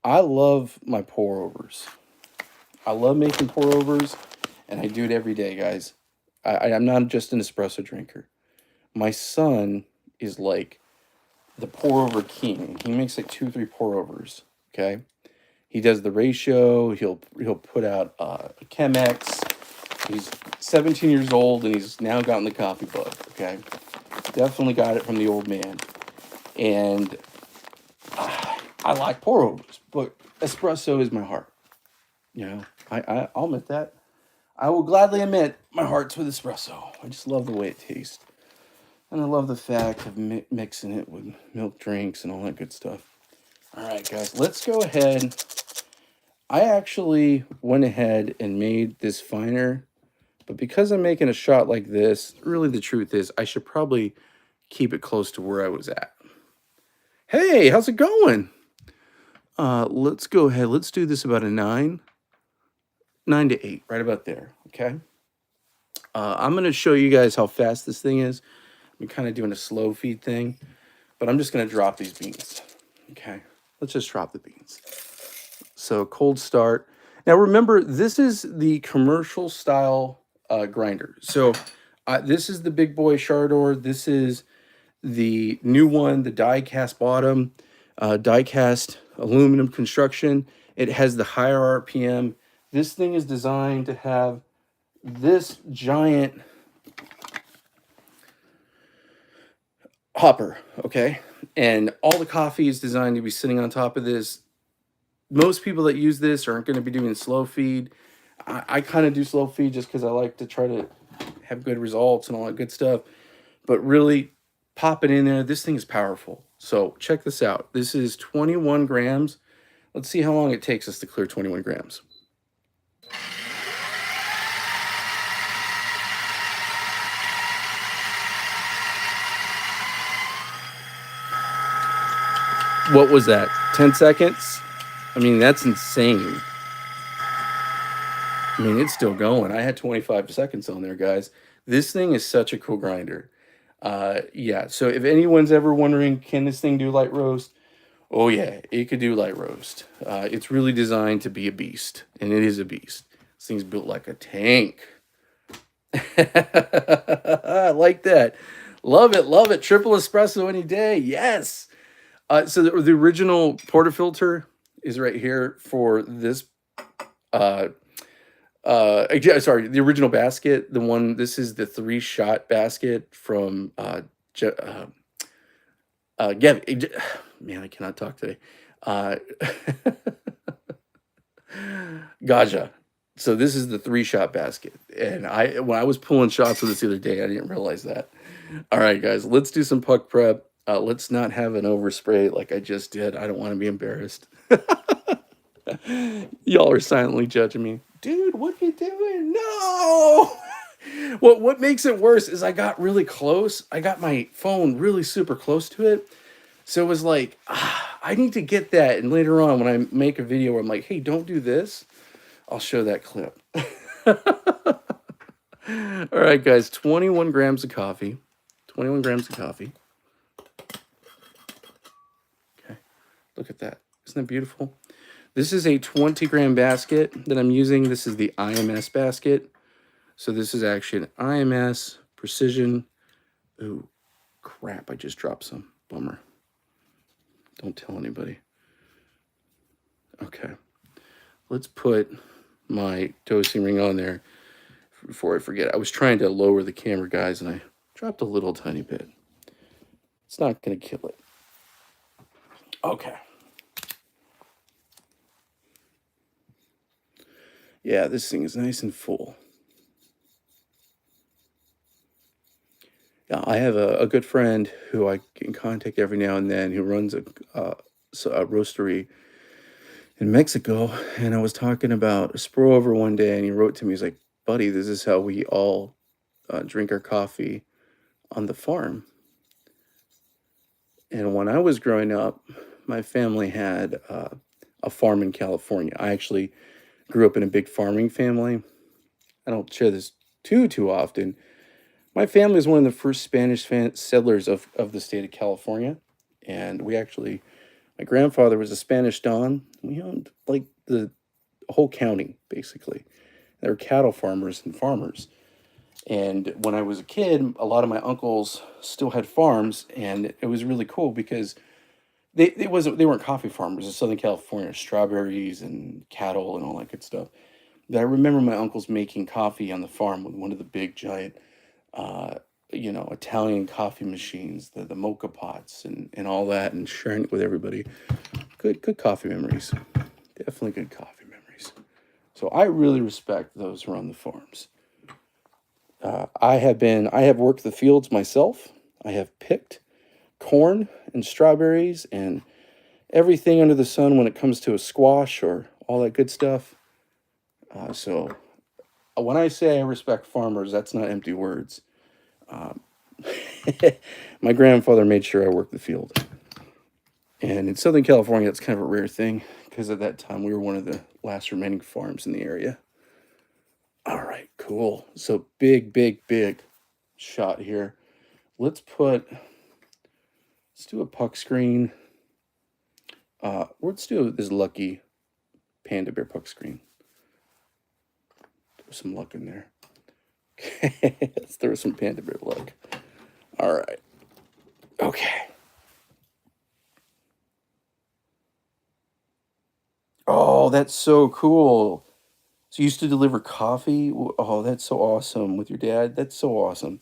I love my pour overs. I love making pour overs, and I do it every day, guys. I'm not just an espresso drinker. My son is like the pour over king. He makes like 2-3 pour overs. Okay, he does the ratio. He'll put out a Chemex. He's 17 years old, and he's now gotten the coffee bug. Okay, definitely got it from the old man. And I like pour overs, but espresso is my heart. I'll admit that. I will gladly admit my heart's with espresso. I just love the way it tastes. And I love the fact of mixing it with milk drinks and all that good stuff. All right, guys, let's go ahead. I actually went ahead and made this finer. But because I'm making a shot like this, really the truth is I should probably keep it close to where I was at. Hey, how's it going? Let's go ahead. Let's do this about a 9. 9 to 8, right about there, okay? I'm going to show you guys how fast this thing is. I'm kind of doing a slow feed thing, but I'm just going to drop these beans, okay? Let's just drop the beans. So cold start. Now remember, this is the commercial style grinder. So this is the big boy Shardor. This is the new one, the die cast bottom, die cast aluminum construction. It has the higher RPM. This thing is designed to have this giant hopper, okay? And all the coffee is designed to be sitting on top of this. Most people that use this aren't going to be doing slow feed. I kind of do slow feed just because I like to try to have good results and all that good stuff. But really, pop it in there. This thing is powerful. So check this out. This is 21 grams. Let's see how long it takes us to clear 21 grams. What was that? 10 seconds? I mean, that's insane. I mean, it's still going. I had 25 seconds on there, guys. This thing is such a cool grinder. Yeah, so if anyone's ever wondering, can this thing do light roast? Oh, yeah, it could do light roast. It's really designed to be a beast, and it is a beast. This thing's built like a tank. I like that. Love it, love it. Triple espresso any day. Yes. So the original portafilter is right here for this. Sorry, the original basket. The one. This is the 3-shot basket from Gevi. Man, I cannot talk today. Gaggia. So this is the 3-shot basket, and when I was pulling shots with this the other day, I didn't realize that. All right, guys, let's do some puck prep. Let's not have an overspray like I just did. I don't want to be embarrassed. Y'all are silently judging me. Dude, what are you doing? No! What makes it worse is I got really close. I got my phone really super close to it. So it was like, I need to get that. And later on, when I make a video where I'm like, hey, don't do this, I'll show that clip. All right, guys, 21 grams of coffee. 21 grams of coffee. Okay, look at that. Isn't that beautiful? This is a 20-gram basket that I'm using. This is the IMS basket. So this is actually an IMS precision. Ooh, crap, I just dropped some. Bummer. Don't tell anybody. Okay. Let's put my dosing ring on there before I forget. I was trying to lower the camera, guys, and I dropped a little tiny bit. It's not going to kill it. Okay. Yeah, this thing is nice and full. Yeah, I have a good friend who I can contact every now and then who runs a roastery in Mexico. And I was talking about a spur over one day, and he wrote to me, he's like, buddy, this is how we all drink our coffee on the farm. And when I was growing up, my family had a farm in California. I actually grew up in a big farming family. I don't share this too often. My family is one of the first Spanish settlers of the state of California. And my grandfather was a Spanish Don. We owned like the whole county, basically. They were cattle farmers and farmers. And when I was a kid, a lot of my uncles still had farms, and it was really cool because they weren't coffee farmers in Southern California, strawberries and cattle and all that good stuff. But I remember my uncles making coffee on the farm with one of the big giant Italian coffee machines, the mocha pots and all that, and sharing it with everybody. Good coffee memories. Definitely good coffee memories. So I really respect those who run the farms. I have worked the fields myself. I have picked corn and strawberries and everything under the sun when it comes to a squash or all that good stuff. So when I say I respect farmers, that's not empty words. My grandfather made sure I worked the field. And in Southern California, that's kind of a rare thing because at that time we were one of the last remaining farms in the area. All right, cool. So big shot here. Let's do a puck screen. Let's do this lucky panda bear puck screen. Throw some luck in there. Okay, let's throw some panda bear luck. All right. Okay. Oh, that's so cool. So you used to deliver coffee? Oh, that's so awesome with your dad. That's so awesome.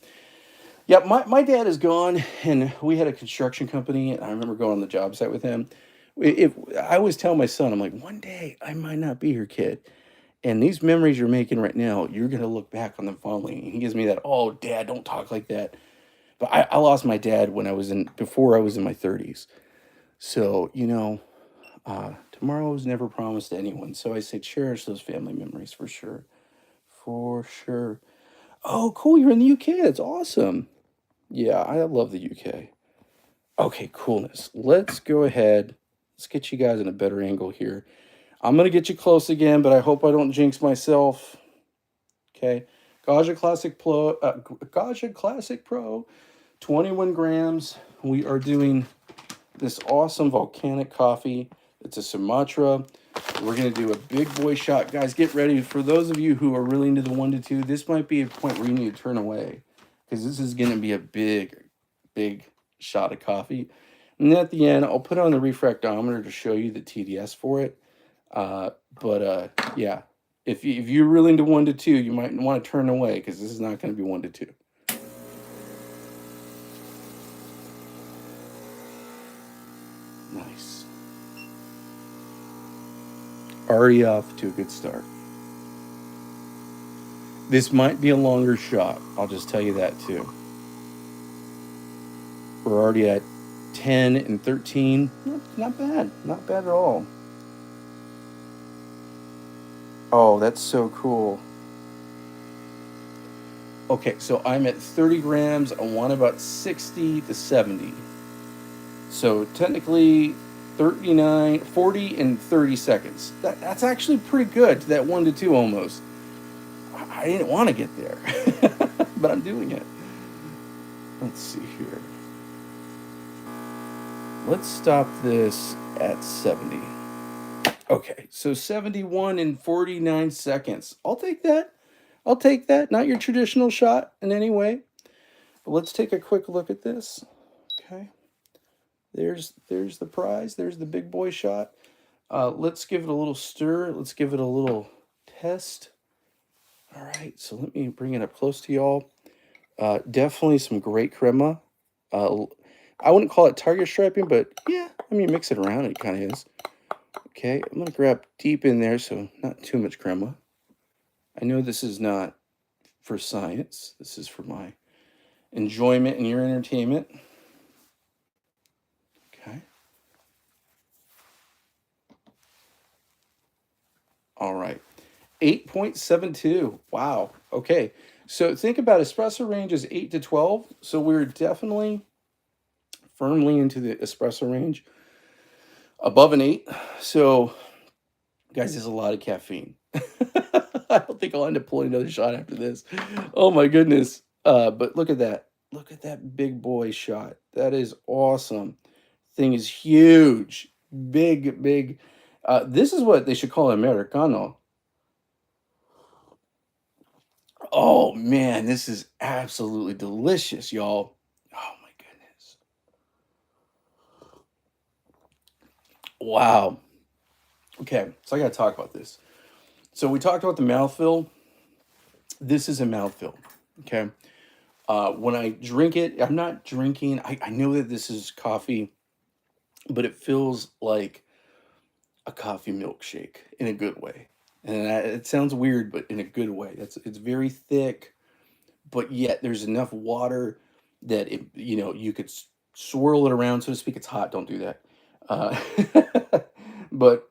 Yeah, my dad is gone, and we had a construction company, and I remember going on the job site with him. If I always tell my son, I'm like, one day I might not be here, kid. And these memories you're making right now, you're gonna look back on them fondly. And he gives me that, oh, dad, don't talk like that. But I lost my dad when I was before I was in my 30s. So, tomorrow is never promised to anyone. So I say cherish those family memories for sure. For sure. Oh, cool. You're in the UK. That's awesome. Yeah, I love the UK. Okay, coolness. Let's go ahead. Let's get you guys in a better angle here. I'm going to get you close again, but I hope I don't jinx myself. Okay. Gaggia Classic Pro, 21 grams. We are doing this awesome volcanic coffee. It's a Sumatra. We're going to do a big boy shot. Guys, get ready. For those of you who are really into the 1 to 2, this might be a point where you need to turn away because this is going to be a big shot of coffee. And then at the end, I'll put on the refractometer to show you the TDS for it. Yeah, if you're really into 1 to 2, you might want to turn away because this is not going to be 1 to 2. Nice. Already off to a good start. This might be a longer shot. I'll just tell you that too. We're already at 10 and 13. Not bad. Not bad at all. Oh, that's so cool. Okay, so I'm at 30 grams. I want about 60 to 70. So technically 39, 40 and 30 seconds. That's actually pretty good to that 1 to 2 almost. I didn't want to get there, but I'm doing it. Let's see here. Let's stop this at 70. Okay, so 71 and 49 seconds. I'll take that. I'll take that. Not your traditional shot in any way. But let's take a quick look at this. Okay. There's the prize. There's the big boy shot. Let's give it a little stir. Let's give it a little test. All right, so let me bring it up close to y'all. Definitely some great crema. I wouldn't call it target striping, but yeah, I mean, mix it around, it kind of is. Okay, I'm going to grab deep in there, so not too much crema. I know this is not for science. This is for my enjoyment and your entertainment. Okay. All right. 8.72. Wow. Okay. So think about espresso range is 8 to 12. So we're definitely firmly into the espresso range. Above an 8. So, guys, there's a lot of caffeine. I don't think I'll end up pulling another shot after this. Oh, my goodness. But look at that. Look at that big boy shot. That is awesome. Thing is huge. Big. This is what they should call an Americano. Oh, man. This is absolutely delicious, y'all. Oh, my goodness. Wow. Okay, so I got to talk about this. So we talked about the mouthfeel. This is a mouthfeel, okay? When I drink it, I'm not drinking. I know that this is coffee, but it feels like a coffee milkshake in a good way. And it sounds weird, but in a good way. It's very thick, but yet there's enough water that you could swirl it around, so to speak. It's hot. Don't do that. Uh, but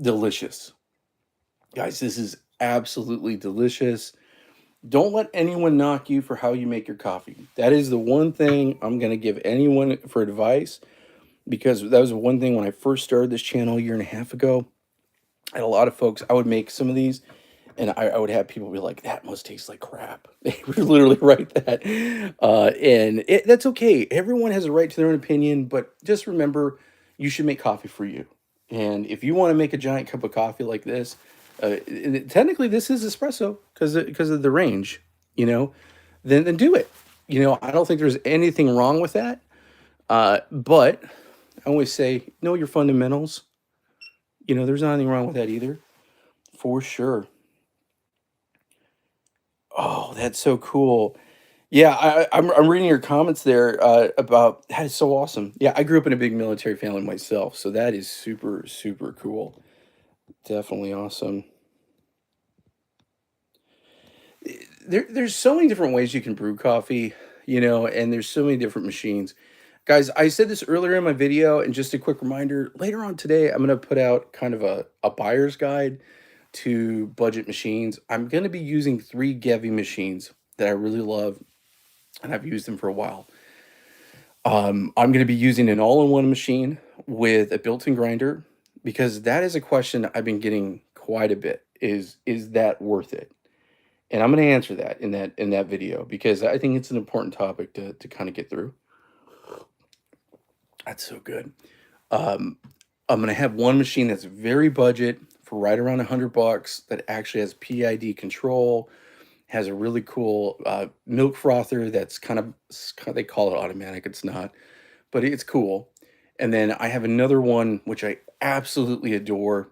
delicious. Guys, this is absolutely delicious. Don't let anyone knock you for how you make your coffee. That is the one thing I'm going to give anyone for advice, because that was the one thing when I first started this channel a year and a half ago. And a lot of folks, I would make some of these, and I would have people be like, "That must taste like crap." They would literally write that, and that's okay. Everyone has a right to their own opinion, but just remember, you should make coffee for you. And if you want to make a giant cup of coffee like this, technically this is espresso because of the range, you know, then do it. You know, I don't think there's anything wrong with that. But I always say, know your fundamentals. You know, there's nothing wrong with that either, for sure. Oh, that's so cool. Yeah, I'm reading your comments there about that is so awesome. Yeah, I grew up in a big military family myself, so that is super super cool. Definitely awesome. There's so many different ways you can brew coffee, you know, and there's so many different machines. Guys, I said this earlier in my video, and just a quick reminder, later on today, I'm going to put out kind of a buyer's guide to budget machines. I'm going to be using 3 Gevi machines that I really love, and I've used them for a while. I'm going to be using an all-in-one machine with a built-in grinder because that is a question I've been getting quite a bit. Is that worth it? And I'm going to answer that in that video because I think it's an important topic to kind of get through. That's so good. Um, I'm going to have one machine that's very budget for right around $100 that actually has PID control, has a really cool milk frother that's they call it automatic. It's not, but it's cool. And then I have another one which I absolutely adore,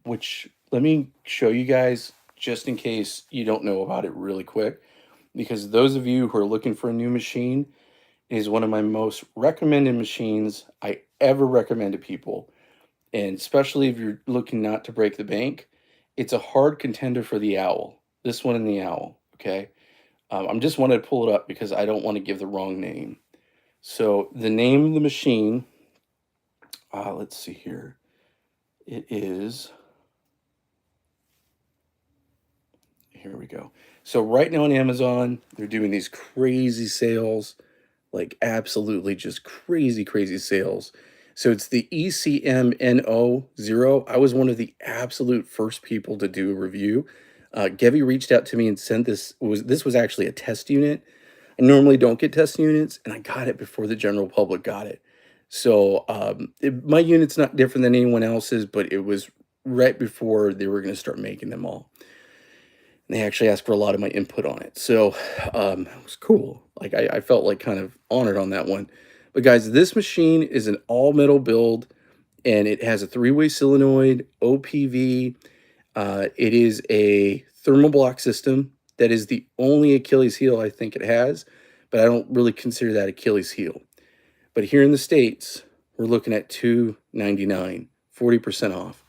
which let me show you guys just in case you don't know about it really quick, because those of you who are looking for a new machine, it is one of my most recommended machines I ever recommend to people. And especially if you're looking not to break the bank, it's a hard contender for the Owl. This one and the Owl, okay? I'm just wanted to pull it up because I don't want to give the wrong name. So the name of the machine, let's see here. It is, here we go. So right now on Amazon, they're doing these crazy sales, like absolutely just crazy, crazy sales. So it's the ECMNO0. I was one of the absolute first people to do a review. Gevi reached out to me and sent this was actually a test unit. I normally don't get test units, and I got it before the general public got it. So my unit's not different than anyone else's, but it was right before they were going to start making them all. And they actually asked for a lot of my input on it. So it was cool. Like I felt like kind of honored on that one. But guys, this machine is an all metal build, and it has a 3-way solenoid, OPV. It is a thermal block system. That is the only Achilles heel I think it has, but I don't really consider that Achilles heel. But here in the States, we're looking at $299, 40% off.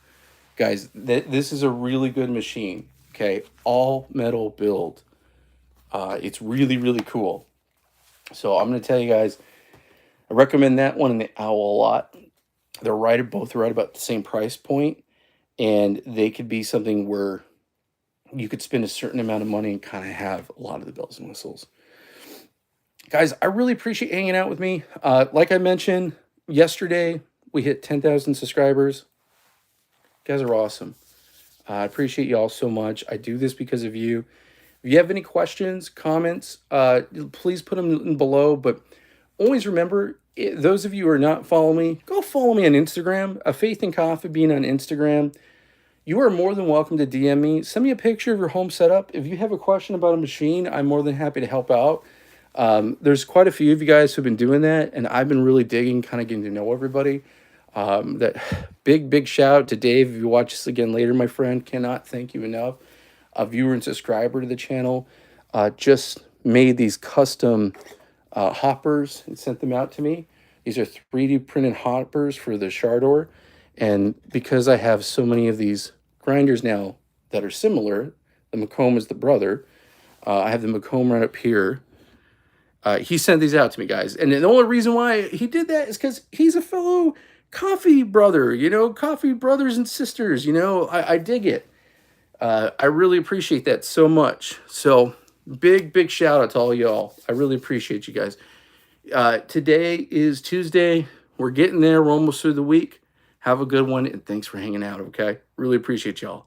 Guys, this is a really good machine, okay? All metal build. It's really, really cool. So I'm going to tell you guys, I recommend that one and the Owl a lot. They're both right about the same price point, and they could be something where you could spend a certain amount of money and kind of have a lot of the bells and whistles. Guys, I really appreciate hanging out with me. Like I mentioned yesterday, we hit 10,000 subscribers. You guys are awesome. I appreciate you all so much. I do this because of you. If you have any questions, comments, please put them below. But always remember, those of you who are not following me, go follow me on Instagram. A Faith in Coffee Bean on Instagram. You are more than welcome to DM me. Send me a picture of your home setup. If you have a question about a machine, I'm more than happy to help out. There's quite a few of you guys who've been doing that, and I've been really digging, kind of getting to know everybody. That big shout out to Dave. If you watch this again later, my friend, cannot thank you enough. A viewer and subscriber to the channel, just made these custom hoppers and sent them out to me. These are 3D printed hoppers for the SHARDOR, and because I have so many of these grinders now that are similar, the Mokkom is the brother. I have the Mokkom right up here. He sent these out to me, guys. And the only reason why he did that is because he's a fellow coffee brother, you know, coffee brothers and sisters, you know. I dig it. I really appreciate that so much. So big shout out to all y'all. I really appreciate you guys. Today is Tuesday. We're getting there. We're almost through the week. Have a good one, and thanks for hanging out, okay? Really appreciate y'all.